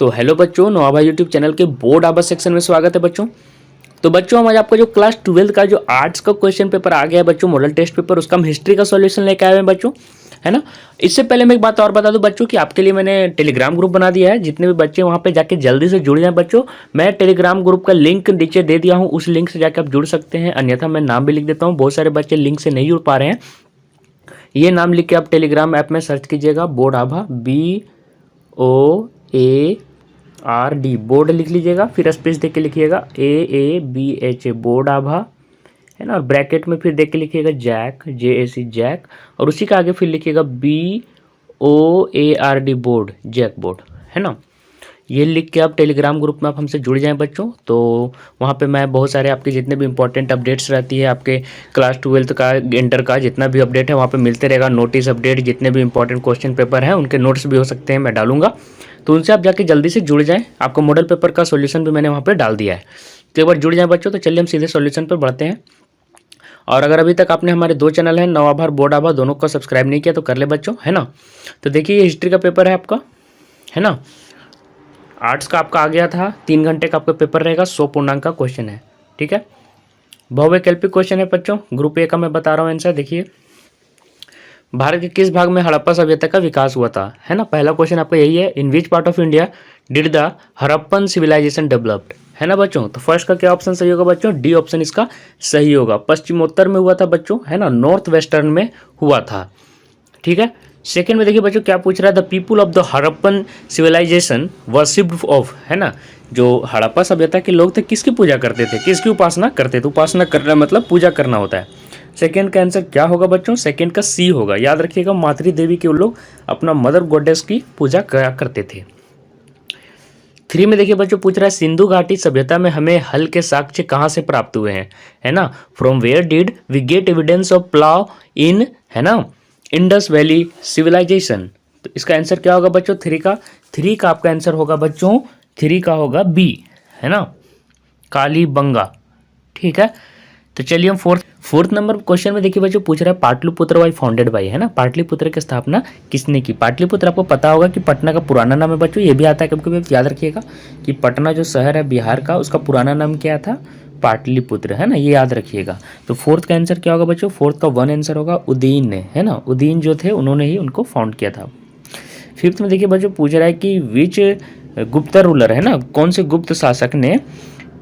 तो हेलो बच्चों, नवाभाई YouTube channel के बोर्ड आवाज सेक्शन में स्वागत है बच्चों। तो बच्चों हम आज आपका जो क्लास 12 का जो आर्ट्स का क्वेश्चन पेपर आ गया है बच्चों, मॉडल टेस्ट पेपर, उसका हम हिस्ट्री का सॉल्यूशन लेके आए हैं बच्चों, है ना। इससे पहले मैं एक बात और बता दूं बच्चों कि आपके लिए मैंने टेलीग्राम ग्रुप बना दिया है। जितने भी बच्चे वहां पे जाके जल्दी से जुड़ जाएं बच्चों, मैं टेलीग्राम ग्रुप का लिंक नीचे दे दिया हूँ, उस लिंक से जाकर आप जुड़ सकते हैं। अन्यथा मैं नाम भी लिख देता हूँ, बहुत सारे बच्चे लिंक से नहीं जुड़ पा रहे हैं। ये नाम लिख के आप टेलीग्राम ऐप में सर्च कीजिएगा, बोर्ड आभा, BOARD, बोर्ड लिख लीजिएगा, फिर स्पेस देख के लिखिएगा AABH, बोर्ड आभा, है ना। और ब्रैकेट में फिर देख के लिखिएगा जैक, JAC, जैक, और उसी का आगे फिर लिखिएगा BOARD, बोर्ड, जैक बोर्ड, है ना। ये लिख के आप टेलीग्राम ग्रुप में आप हमसे जुड़ जाएं बच्चों। तो वहाँ पे मैं बहुत सारे आपके जितने भी इंपॉर्टेंट अपडेट्स रहती है, आपके क्लास 12 का, इंटर का जितना भी अपडेट है वहाँ पे मिलते रहेगा। नोटिस अपडेट, जितने भी इंपॉर्टेंट क्वेश्चन पेपर हैं उनके नोट्स भी हो सकते हैं, मैं डालूंगा, तो उनसे आप जाके जल्दी से जुड़ जाएँ। आपको मॉडल पेपर का सोल्यूशन भी मैंने वहाँ पर डाल दिया है, तो एक बार जुड़ जाएँ बच्चों। तो चलिए हम सीधे सोल्यूशन पर बढ़ते हैं। और अगर अभी तक आपने हमारे 2 चैनल हैं, नवाभा और बोर्ड आभा, दोनों को सब्सक्राइब नहीं किया तो कर ले बच्चों, है ना। तो देखिए ये हिस्ट्री का पेपर है आपका, है ना। आर्ट्स का आपका आ गया था, 3 घंटे का आपका पेपर रहेगा, 100 पूर्णांक का क्वेश्चन है, ठीक है। बहुवैकल्पिक क्वेश्चन है बच्चों, ग्रुप ए का मैं बता रहा हूँ आंसर। देखिए, भारत के किस भाग में हड़प्पा सभ्यता का विकास हुआ था, है ना। पहला क्वेश्चन आपका यही है, in which part of India did the Harappan civilization developed, है ना बच्चों। तो फर्स्ट का क्या ऑप्शन सही होगा बच्चों, डी ऑप्शन इसका सही होगा। पश्चिमोत्तर में हुआ था बच्चों, है ना, नॉर्थ वेस्टर्न में हुआ था, ठीक है। सेकेंड में देखिए बच्चों क्या पूछ रहा है, the people of the Harappan civilization worshipped of, है ना। जो हड़प्पा सभ्यता के लोग थे किसकी पूजा करते थे, किसकी उपासना करते थे। उपासना करना मतलब पूजा करना होता है। सेकेंड का आंसर क्या होगा बच्चों, सेकेंड का सी होगा। याद रखिएगा, मातृ देवी के लोग अपना मदर गॉडेस की पूजा करा करते थे। 3 में देखिए बच्चों पूछ रहा है, सिंधु घाटी सभ्यता में हमें हल के साक्ष्य कहाँ से प्राप्त हुए हैं, है ना। From where did we get evidence of plough in, है ना, इंडस वैली सिविलाइजेशन। तो इसका आंसर क्या होगा बच्चों, 3 का आपका आंसर होगा बच्चों, 3 का होगा बी, है ना, कालीबंगा, ठीक है। तो चलिए हम फोर्थ नंबर क्वेश्चन में देखिए बच्चों पूछ रहा है, पाटलिपुत्र वाई फाउंडेड बाई, है ना। पाटलिपुत्र की स्थापना किसने की। पाटलिपुत्र आपको पता होगा कि पटना का पुराना नाम है बच्चों, ये भी आता है कभी कभी, याद रखिएगा कि पटना जो शहर है बिहार का, उसका पुराना नाम क्या था, पाटलिपुत्र, है ना, ये याद रखिएगा। तो फोर्थ का आंसर क्या होगा बच्चों, फोर्थ का 1 आंसर होगा उदयन ने, है ना। उदयन जो थे उन्होंने ही उनको फाउंड किया था। फिफ्थ में देखिए बच्चों पूछ रहा है कि विच गुप्त रूलर, है ना, कौन से गुप्त शासक ने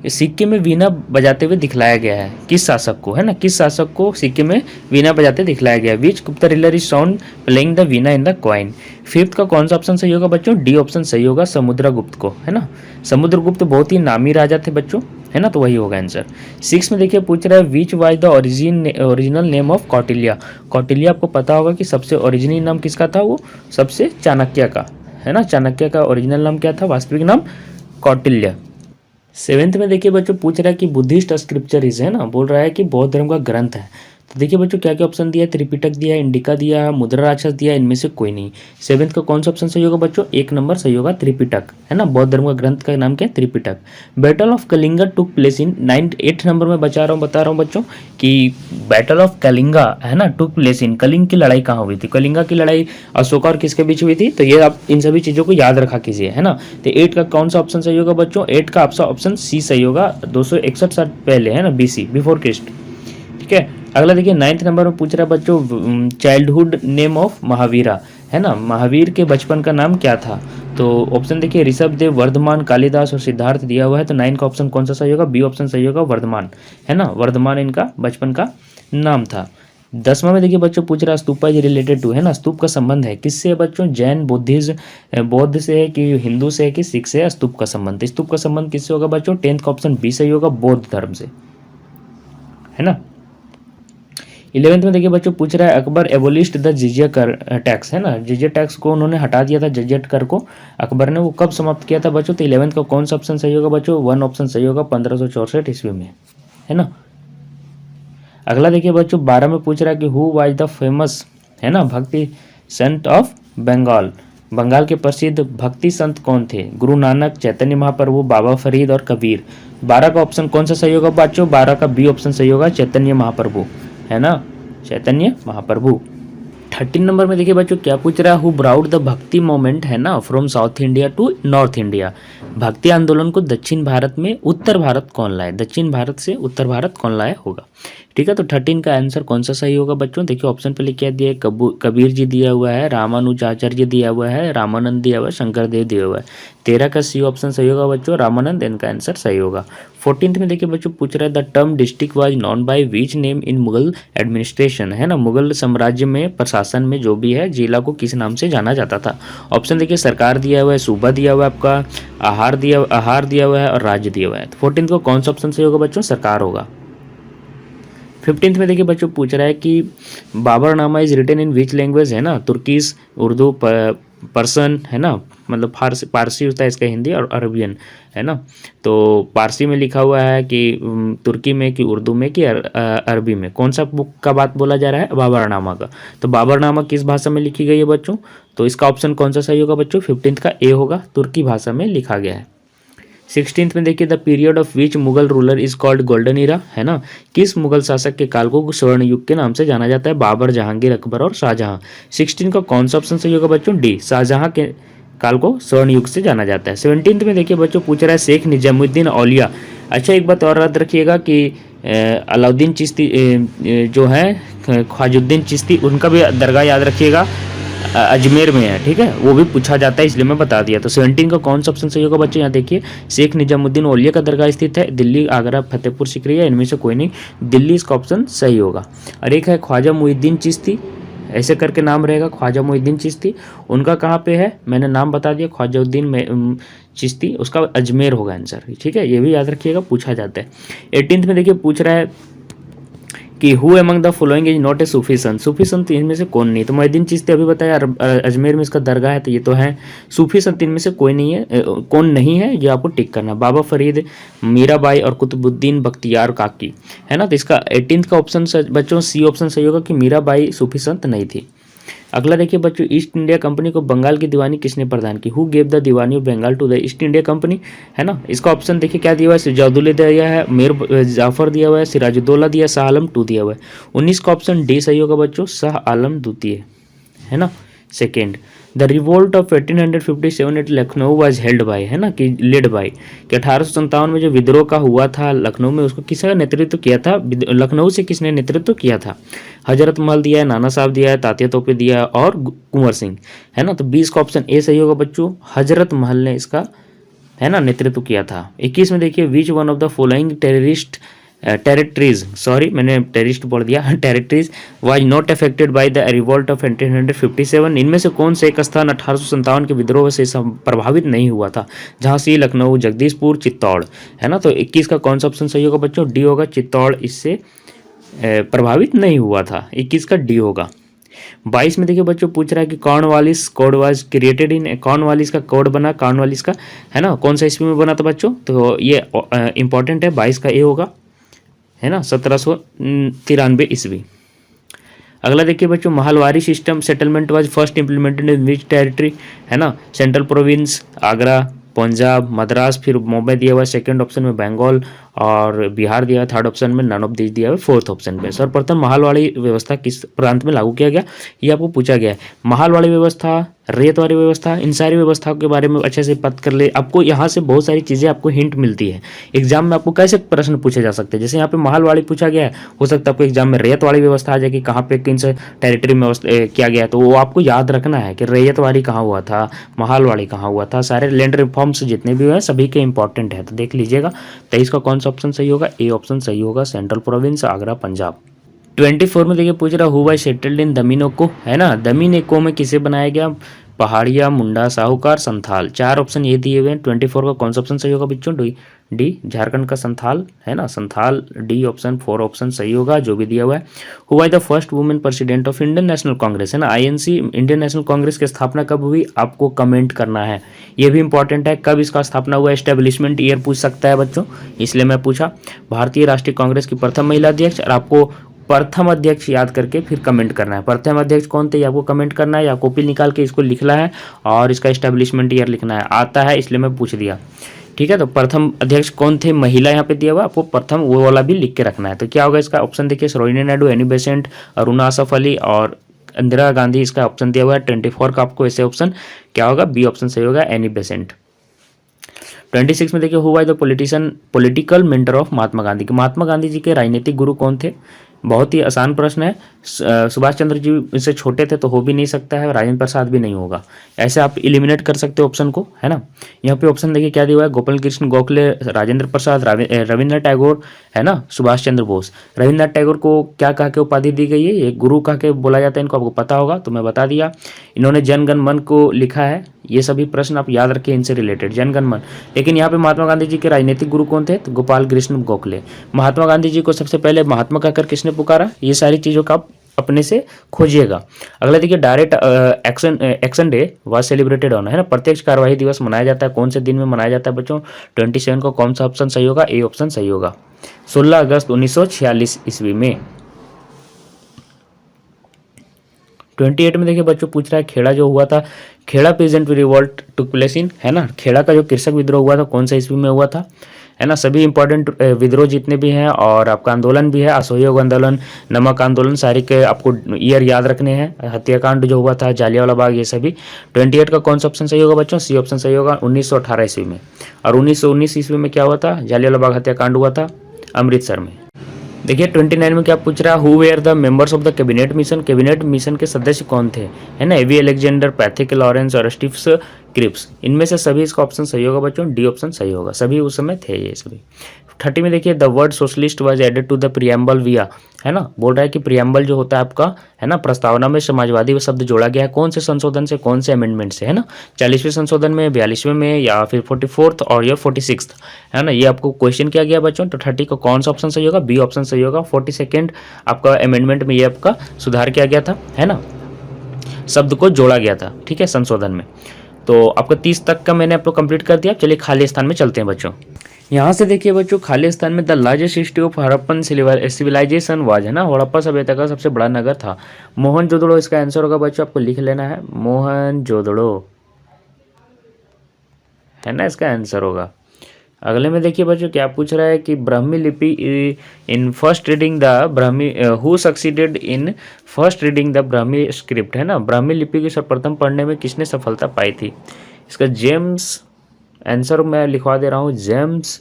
सिक्के में वीणा बजाते हुए दिखलाया गया है, किस शासक को, है ना, किस शासक को सिक्के में वीणा बजाते दिखलाया गया है। विच गुप्त ruler is sound playing the Veena in the coin. Fifth का कौन सा ऑप्शन सही होगा बच्चों, डी ऑप्शन सही होगा, समुद्रगुप्त को, है ना। समुद्रगुप्त बहुत ही नामी राजा थे बच्चों, है ना, तो वही होगा आंसर। 6 में देखिए पूछ रहा है, which was the original name of Kautilya. Kautilya आपको पता होगा कि सबसे ओरिजिनल नाम किसका था, वो सबसे चाणक्य का, है ना। चाणक्य का ओरिजिनल नाम क्या था, वास्तविक नाम कौटिल्य। 7th में देखिए बच्चों पूछ रहा है कि बुद्धिस्ट स्क्रिप्चर इज, है ना, बोल रहा है कि बौद्ध धर्म का ग्रंथ है। तो देखिए बच्चों क्या क्या ऑप्शन दिया है, त्रिपिटक दिया है, इंडिका दिया है, मुद्रा राक्षस दिया है, इनमें से कोई नहीं। 7th का कौन सा ऑप्शन सही होगा बच्चों, 1 नंबर सही होगा, त्रिपिटक, है ना। बौद्ध धर्म का ग्रंथ का नाम क्या है, Tripitaka. Battle of Kalinga took place in 8th number में बता रहा हूँ बच्चों कि बैटल ऑफ कलिंगा, है ना, टुक प्लेस इन, कलिंग की लड़ाई कहाँ हुई थी। कलिंगा की लड़ाई अशोक और किसके बीच हुई थी, तो ये आप इन सभी चीज़ों को याद रखा कीजिए, है ना। तो 8 का कौन सा ऑप्शन सही होगा बच्चों, 8 का आपका ऑप्शन सी सही होगा, 261 साल पहले, है ना, BC, बिफोर क्रिस्ट, ठीक है। अगला देखिए 9th नंबर में पूछ रहा है बच्चों, चाइल्डहुड नेम ऑफ महावीरा, है ना, महावीर के बचपन का नाम क्या था। तो ऑप्शन देखिए ऋषभ देव, वर्धमान, कालिदास और सिद्धार्थ दिया हुआ है। तो 9 का ऑप्शन कौन सा सही होगा, बी ऑप्शन सही होगा, वर्धमान, है ना, वर्धमान इनका बचपन का नाम था। 10वां में देखिए बच्चों पूछ रहा है, स्तूपा इज रिलेटेड टू, है ना, स्तूप का संबंध है किससे है बच्चों, जैन, बुद्धिज्म, बौद्ध से है कि हिंदू से है कि सिख से है। स्तूप का संबंध, स्तूप का संबंध किससे होगा बच्चों, 10th का ऑप्शन बी सही होगा, बौद्ध धर्म से, है ना। 11th में देखिए बच्चों पूछ रहा है, अकबर एबोलिश्ड द जिजिया कर टैक्स, है ना, जिजिया टैक्स को उन्होंने हटा दिया था, जिजिया कर को अकबर ने, वो कब समाप्त किया था बच्चों। तो 11th का कौन सा ऑप्शन सही होगा बच्चों, 1 ऑप्शन सही होगा, 1564 ईस्वी में, है ना। अगला देखिए बच्चों 12 में पूछ रहा है कि हु वाज द फेमस, है ना, भक्ति संत ऑफ बंगाल। बंगाल के प्रसिद्ध भक्ति संत कौन थे, गुरु नानक, चैतन्य महाप्रभु, बाबा फरीद और कबीर। 12 का ऑप्शन कौन सा सही होगा बच्चों, 12 का बी ऑप्शन सही होगा, चैतन्य महाप्रभु, है ना, चैतन्य महाप्रभु। 13 नंबर में देखिए बच्चों क्या पूछ रहा है, who brought the bhakti moment है ना from south India to north India. भक्ति आंदोलन को दक्षिण भारत में उत्तर भारत कौन लाए, दक्षिण भारत से उत्तर भारत कौन लाया होगा। ठीक है, तो 13 का आंसर कौन सा सही होगा बच्चों। देखिए ऑप्शन पे लिखा दिया है, कबीर जी दिया हुआ है, रामानुजाचार्य दिया हुआ है, रामानंद दिया हुआ है, शंकरदेव दिया हुआ है। 13 का सी ऑप्शन सही होगा बच्चों, रामानंद, इनका आंसर सही होगा। 14 में देखिए बच्चों पूछ रहा है the term district was known by which name in Mughal administration, है ना, मुगल साम्राज्य में प्रशासन में जो भी है जिला को किस नाम से जाना जाता था। ऑप्शन देखिए सरकार दिया हुआ है, सूबा दिया हुआ है आपका, आहार दिया हुआ है और राज्य दिया हुआ है। तो 14 को कौन सा ऑप्शन सही होगा बच्चों, सरकार होगा। 15 में देखिए बच्चों पूछ रहा है कि Baburnama is written in which language, है ना, तुर्कीस, उर्दू, पर्सन, है ना, मतलब पारसी होता है इसका हिंदी, और अरबियन, है ना। तो पारसी में लिखा हुआ है कि तुर्की में कि उर्दू में कि अरबी में, कौन सा बुक का बात बोला जा रहा है, बाबरनामा का। तो बाबरनामा किस भाषा में लिखी गई है बच्चों, तो इसका ऑप्शन कौन सा सही होगा बच्चों, 15 का ए होगा, तुर्की भाषा में लिखा गया है। 16 में देखिए the period of which Mughal ruler is called golden era, है ना, किस मुगल शासक के काल को स्वर्ण युग के नाम से जाना जाता है, बाबर, जहांगीर, अकबर और शाहजहां। 16 का कौन सा ऑप्शन सही होगा बच्चों, डी, शाहजहां के काल को स्वर्ण युग से जाना जाता है। 17 में देखिए बच्चों पूछ रहा है शेख निजामुद्दीन औलिया। अच्छा एक बात और याद रखिएगा कि अलाउद्दीन चिश्ती जो है, ख्वाजुद्दीन चिश्ती, उनका भी दरगाह याद रखिएगा, अजमेर में है। ठीक है, वो भी पूछा जाता है इसलिए मैं बता दिया। तो 17 का कौन सा ऑप्शन सही होगा बच्चों, यहाँ देखिए शेख निजामुद्दीन औलिया का दरगाह स्थित है दिल्ली, आगरा, फतेहपुर सिकरी, इनमें से कोई नहीं, दिल्ली इसका ऑप्शन सही होगा। और एक है ख्वाजा मुइनुद्दीन चिश्ती, ऐसे करके नाम रहेगा, ख्वाजा मुइनुद्दीन चिश्ती, उनका कहाँ पे है, मैंने नाम बता दिया, ख्वाजाउद्दीन चिश्ती, उसका अजमेर होगा आंसर। ठीक है, ये भी याद रखिएगा, पूछा जाता है। 18 में देखिए पूछ रहा है कि who among the following is not a सूफी संत, सूफी संत इनमें से कौन नहीं। तो मुइनुद्दीन चिश्ती अभी बताया, अजमेर में इसका दरगाह है, तो ये तो है। सूफी संत इनमें से कोई नहीं है, कौन नहीं है, ये आपको टिक करना। बाबा फरीद, मीराबाई और कुतुबुद्दीन बख्तियार काकी, है ना। तो इसका 18 का ऑप्शन बच्चों सी ऑप्शन सही होगा कि मीराबाई सूफी संत नहीं थी। अगला देखिए बच्चों, ईस्ट इंडिया कंपनी को बंगाल की दीवानी किसने प्रदान की, who gave the diwani of Bengal to the East India Company, है ना। इसका ऑप्शन देखिए क्या दिया हुआ है, सिराजुद्दौला दिया है, मीर जाफर दिया हुआ है, सिराजुद्दौला दिया, शाह आलम 2 दिया हुआ है। 19 का ऑप्शन डी सही होगा बच्चों, शाह आलम द्वितीय, है ना, second. The revolt of 1857 at Lucknow was held by, है ना, कि लेड बाय, कि 1857 में जो विद्रोह का हुआ था लखनऊ में, उसको किसका नेतृत्व किया था, लखनऊ से किसने नेतृत्व किया था। हजरत महल दिया है, नाना साहब दिया है, तात्या तोपे दिया है और कुंवर सिंह, है ना। तो 20 का ऑप्शन ए सही होगा बच्चों, हजरत महल ने इसका, है ना, नेतृत्व किया था। 21 में देखिए which one of the following territories, sorry मैंने टेररिस्ट बोल दिया, territories was not affected by the revolt of 1857, इनमें से कौन से एक स्थान 1857 के विद्रोह से प्रभावित नहीं हुआ था। झांसी, लखनऊ, जगदीशपुर, चित्तौड़, है ना। तो 21 का कौन सा ऑप्शन सही होगा बच्चों, डी होगा, चित्तौड़ इससे प्रभावित नहीं हुआ था, 21 का डी होगा। 22 में देखिए बच्चों पूछ रहा है कि Cornwallis code was created in, Cornwallis का कोड बना, कॉर्नवालिस का, है ना, कौन सा ईस्वी में बना था बच्चों, तो ये इंपॉर्टेंट है, 22 का ए होगा, है ना, 1793 ईस्वी। अगला देखिए बच्चों, Mahalwari system settlement was first implemented in which territory, है ना, सेंट्रल प्रोविंस, आगरा, पंजाब, मद्रास, फिर मुंबई दिया हुआ है, सेकंड ऑप्शन में बंगाल और बिहार दिया है, थर्ड ऑप्शन में नन ऑफ दिस दिया हुआ है, फोर्थ ऑप्शन पे। सर्वप्रथम महलवाड़ी व्यवस्था किस प्रांत में लागू किया गया, ये आपको पूछा गया है। महलवाड़ी व्यवस्था, रेत वाली व्यवस्था, इन सारी व्यवस्थाओं के बारे में अच्छे से पता कर ले। आपको यहाँ से बहुत सारी चीज़ें आपको हिंट मिलती है, एग्जाम में आपको कैसे प्रश्न पूछे जा सकते हैं। जैसे यहाँ पे महलवाड़ी पूछा गया है, हो सकता है आपको एग्जाम में रेत वाली व्यवस्था आ जाएगी, कहाँ पे किन से टेरिटरी में किया गया है, तो वो आपको याद रखना है कि रेतवाड़ी कहाँ हुआ था, महलवाड़ी कहाँ हुआ था। सारे लैंड रिफॉर्म्स जितने भी हुए सभी के इंपॉर्टेंट है, तो देख लीजिएगा। 23 का कौन सा ऑप्शन सही होगा, ए ऑप्शन सही होगा, सेंट्रल प्रोविंस, आगरा, पंजाब। 24 में देखिए पूछ रहा हु वाज सेटल्ड इन दमिनोको, है ना, दमिनोको में किसे बनाया गया, पहाड़िया, मुंडा, साहूकार, संथाल, 4 ऑप्शन ये दिए हुए हैं। 24 का कौन सा ऑप्शन सही होगा बच्चों, डी झारखंड का संथाल, है ना, संथाल, डी ऑप्शन, 4 ऑप्शन सही होगा जो भी दिया हुआ है। Who was the first women president of Indian national Congress, है ना, आईएनसी, इंडियन नेशनल कांग्रेस की स्थापना कब हुई, आपको कमेंट करना है, ये भी इंपॉर्टेंट है, कब इसका स्थापना हुआ, एस्टेब्लिशमेंट ईयर पूछ सकता है बच्चों, इसलिए मैं पूछा। भारतीय राष्ट्रीय कांग्रेस की प्रथम महिला अध्यक्ष, और आपको प्रथम अध्यक्ष याद करके फिर कमेंट करना है, प्रथम अध्यक्ष कौन थे आपको कमेंट करना है, या कॉपी निकाल के इसको लिखना है और इसका एस्टेब्लिशमेंट ईयर लिखना है, आता है इसलिए मैं पूछ दिया। ठीक है, तो प्रथम अध्यक्ष कौन थे, महिला यहाँ पे दिया हुआ, आपको प्रथम वो वाला भी लिख के रखना है। तो क्या होगा इसका ऑप्शन देखिए, सरोजिनी नायडू, एनी बेसेंट, अरुणा असफ अली और इंदिरा गांधी इसका ऑप्शन दिया हुआ है। 24 का आपको ऐसे ऑप्शन क्या होगा, बी ऑप्शन सही होगा, एनी बेसेंट। 26 में देखिए, who was the political mentor of Mahatma Gandhi. Mahatma Gandhi ji के राजनीतिक गुरु कौन थे? बहुत ही आसान प्रश्न है। सुभाष चंद्र जी इससे छोटे थे तो हो भी नहीं सकता है, राजेंद्र प्रसाद भी नहीं होगा। ऐसे आप इलिमिनेट कर सकते हो ऑप्शन को, है ना। यहाँ पे ऑप्शन देखिए क्या दिया हुआ है, गोपाल कृष्ण गोखले, राजेंद्र प्रसाद, रविंद्र टैगोर, है ना, सुभाष चंद्र बोस। रविंद्र टैगोर को क्या कह के उपाधि दी गई है, ये गुरु कह के बोला जाता है इनको, आपको पता होगा तो मैं बता दिया। इन्होंने जन गण मन को लिखा है। ये सभी प्रश्न आप याद रखिए इनसे रिलेटेड, जन गण मन। लेकिन यहाँ पे महात्मा गांधी जी के राजनीतिक गुरु कौन थे, तो गोपाल कृष्ण गोखले। महात्मा गांधी जी को सबसे पहले महात्मा कहकर किसने पुकारा, ये सारी चीज़ों का आप अपने से खोजिएगा। अगला देखिए, direct action day was celebrated on, है ना, प्रत्यक्ष कार्यवाही दिवस मनाया जाता है कौन से दिन में मनाया जाता है बच्चों? 27 को कौन सा ऑप्शन सही होगा, ए ऑप्शन सही होगा। 16 अगस्त 1946 ईस्वी में। 28 में देखिए बच्चों पूछ रहा है, खेड़ा जो हुआ था, Kheda peasant revolt took place in, है ना, खेड़ा का जो कृषक विद्रोह हुआ था कौन सा ईस्वी में हुआ था, है ना। सभी इंपॉर्टेंट विद्रोह जितने भी हैं और आपका आंदोलन भी है, असहयोग आंदोलन, नमक आंदोलन, सारे के आपको ईयर याद रखने हैं। हत्याकांड जो हुआ था, जालियांवाला बाग, ये सभी। 28 का कौन सा ऑप्शन सही होगा बच्चों, सी ऑप्शन सही होगा, 1918 ईस्वी में। और 1919 ईस्वी में क्या हुआ था, जालियांवाला बाग हत्याकांड हुआ था अमृतसर में। देखिए 29 में क्या पूछ रहा है, who were the members of the cabinet mission. Cabinet mission के सदस्य कौन थे, है ना, एवी अलेक्जेंडर, पैथिक लॉरेंस और स्टीव्स क्रिप्स। इनमें से सभी इसका ऑप्शन सही होगा बच्चों, डी ऑप्शन सही होगा, सभी उस समय थे ये सभी। 30 में देखिए, the word socialist was added to the preamble via, है ना, बोल रहा है कि प्रियम्बल जो होता है आपका, है ना, प्रस्तावना में समाजवादी शब्द जोड़ा गया है कौन से संशोधन से, कौन से अमेंडमेंट से, है ना, 40वें संशोधन में, 42वें में, या फिर 44th और या 46th, है ना। ये आपको क्वेश्चन किया गया बच्चों। तो 30 का कौन सा ऑप्शन सही होगा, बी ऑप्शन सही होगा। 42nd आपका अमेंडमेंट में ये आपका सुधार किया गया था, है ना, शब्द को जोड़ा गया था, ठीक है, संशोधन में। तो आपका 30 तक का मैंने आपको कंप्लीट कर दिया। चलिए खाली स्थान में चलते हैं बच्चों। यहाँ से देखिए बच्चों, खाली स्थान में the largest city of Harappan civilization was, है ना, हड़प्पा सभ्यता का सबसे बड़ा नगर था मोहनजोदड़ो। इसका आंसर होगा बच्चों, आपको लिख लेना है, मोहनजोदड़ो, है ना, इसका आंसर होगा। अगले में देखिए बच्चों क्या पूछ रहा है कि ब्राह्मी लिपि in first reading the Brahmi, who succeeded in first reading the Brahmi script, है ना, ब्राह्मी लिपि की सर्वप्रथम पढ़ने में किसने सफलता पाई थी। इसका जेम्स, आंसर मैं लिखवा दे रहा हूँ, जेम्स,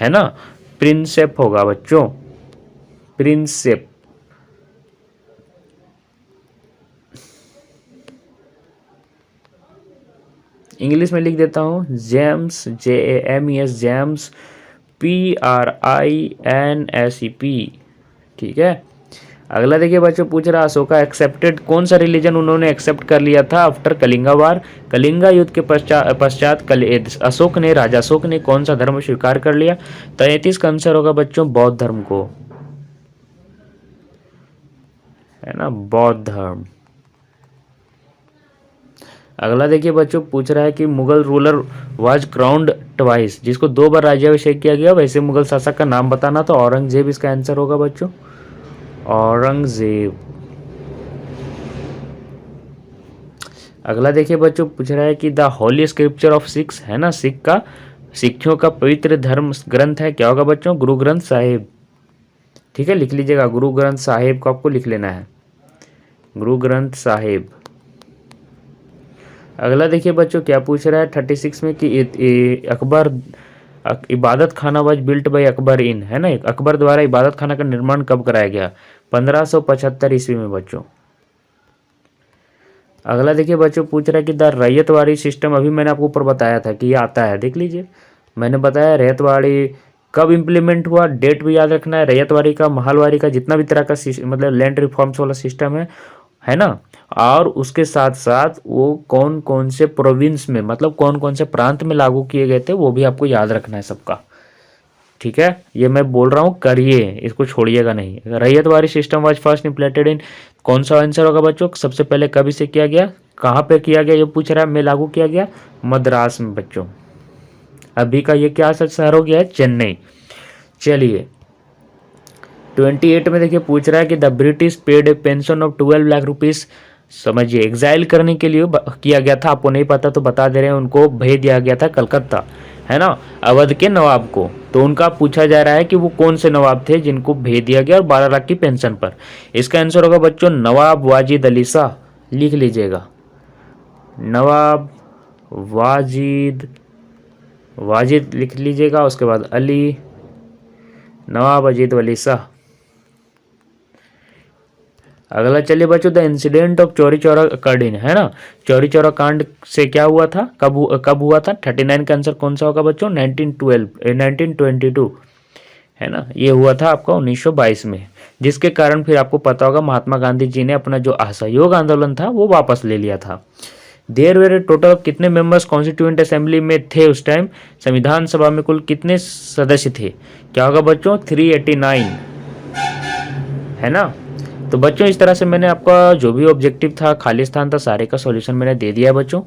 है ना, प्रिंसेप होगा बच्चों, प्रिंसेप। इंग्लिश में लिख देता हूँ, जेम्स, JAMES, जेम्स, PRINSEP, ठीक है। अगला देखिए बच्चों पूछ रहा, अशोका एक्सेप्टेड, कौन सा रिलीजन उन्होंने एक्सेप्ट कर लिया था आफ्टर कलिंगा वार। कलिंगा युद्ध के पश्चात अशोक ने, राजा अशोक ने कौन सा धर्म स्वीकार कर लिया। 33 का आंसर होगा बच्चों, बौद्ध धर्म को, है ना, बौद्ध धर्म। अगला देखिए बच्चों पूछ रहा है कि Mughal ruler was crowned twice, जिसको 2 बार राज्याभिषेक किया गया वैसे मुगल शासक का नाम बताना। तो औरंगजेब इसका आंसर होगा बच्चों, औरंगजेब। अगला देखिए बच्चों पूछ रहा है कि the Holi scripture of six, है ना, सिखों का पवित्र धर्म ग्रंथ है, क्या होगा बच्चों, गुरु ग्रंथ साहिब, ठीक है, लिख लीजिएगा, गुरु ग्रंथ साहिब को आपको लिख लेना है, गुरु ग्रंथ साहिब। अगला देखिए बच्चों क्या पूछ रहा है 36 में कि अकबर इबादत खाना वाज बिल्ट बाय अकबर इन, है ना, अकबर द्वारा इबादत खाना का निर्माण कब कराया गया, 1575 ईस्वी में बच्चों। अगला देखिए बच्चों पूछ रहा है कि द रैयतवाड़ी सिस्टम, अभी मैंने आपको ऊपर बताया था कि ये आता है, देख लीजिए, मैंने बताया रैयतवाड़ी कब इम्प्लीमेंट हुआ, डेट भी याद रखना है। रैयतवाड़ी का, महलवाड़ी का, जितना भी तरह का मतलब लैंड रिफॉर्म्स वाला सिस्टम है ना, और उसके साथ साथ वो कौन कौन से प्रोविंस में, मतलब कौन कौन से प्रांत में लागू किए गए थे, वो भी आपको याद रखना है सबका, ठीक है। ये मैं बोल रहा हूँ करिए, इसको छोड़िएगा नहीं। Ryotwari system was first implemented in, कौन सा आंसर होगा बच्चों, सबसे पहले कब इसे किया गया, कहाँ पे किया गया, ये पूछ रहा है, में लागू किया गया मद्रास में बच्चों। अभी का ये क्या शहर हो गया है, चेन्नई। चलिए 28 में देखिए पूछ रहा है कि the British paid A pension of 12 lakh rupees समझिए, एग्जाइल करने के लिए किया गया था। आपको नहीं पता तो बता दे रहे हैं, उनको भेज दिया गया था कलकत्ता, है ना, अवध के नवाब को। तो उनका पूछा जा रहा है कि वो कौन से नवाब थे जिनको भेज दिया गया और 12 लाख की पेंशन पर। इसका आंसर होगा बच्चों नवाब वाजिद अली शाह। लिख लीजिएगा, नवाब वाजिद, वाजिद लिख लीजिएगा, उसके बाद अली, नवाब वाजिद अली शाह। अगला चलिए बच्चों, the incident of Chauri Chaura कर्डिन, है ना, चौरी चौरा कांड से क्या हुआ था, कब हुआ था। 39 का आंसर कौन सा होगा बच्चों, 1922, है ना, ये हुआ था आपका 1922 में, जिसके कारण फिर आपको पता होगा महात्मा गांधी जी ने अपना जो असहयोग आंदोलन था वो वापस ले लिया था। देर वेर टोटल कितने मेंबर्स कॉन्स्टिट्यूएंट असेंबली में थे उस टाइम, संविधान सभा में कुल कितने सदस्य थे, क्या होगा बच्चों 389, है ना। तो बच्चों इस तरह से मैंने आपका जो भी ऑब्जेक्टिव था, खाली स्थान था, सारे का सॉल्यूशन मैंने दे दिया है बच्चों,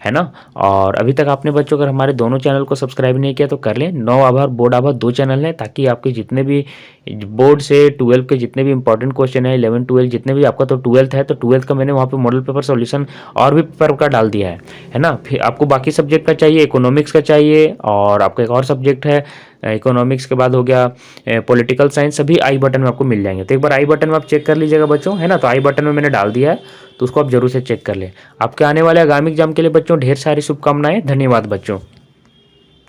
है ना। और अभी तक आपने बच्चों अगर हमारे दोनों चैनल को सब्सक्राइब नहीं किया तो कर लें। 9 आभार, बोर्ड आभार 2 चैनल हैं, ताकि आपके जितने भी बोर्ड से 12 के जितने भी इंपॉर्टेंट क्वेश्चन है, 11 12 जितने भी, आपका तो 12th है तो 12th का मैंने वहाँ पे मॉडल पेपर सॉल्यूशन और भी पेपर का डाल दिया है ना। फिर आपको बाकी सब्जेक्ट का चाहिए, इकोनॉमिक्स का चाहिए, और आपका एक और सब्जेक्ट है इकोनॉमिक्स के बाद हो गया पॉलिटिकल साइंस, सभी आई बटन में आपको मिल जाएंगे। तो एक बार आई बटन में आप चेक कर लीजिएगा बच्चों, है ना। तो आई बटन में मैंने डाल दिया है, तो उसको आप जरूर से चेक कर लें। आपके आने वाले आगामी एग्जाम के लिए बच्चों ढेर सारी शुभकामनाएं। धन्यवाद बच्चों।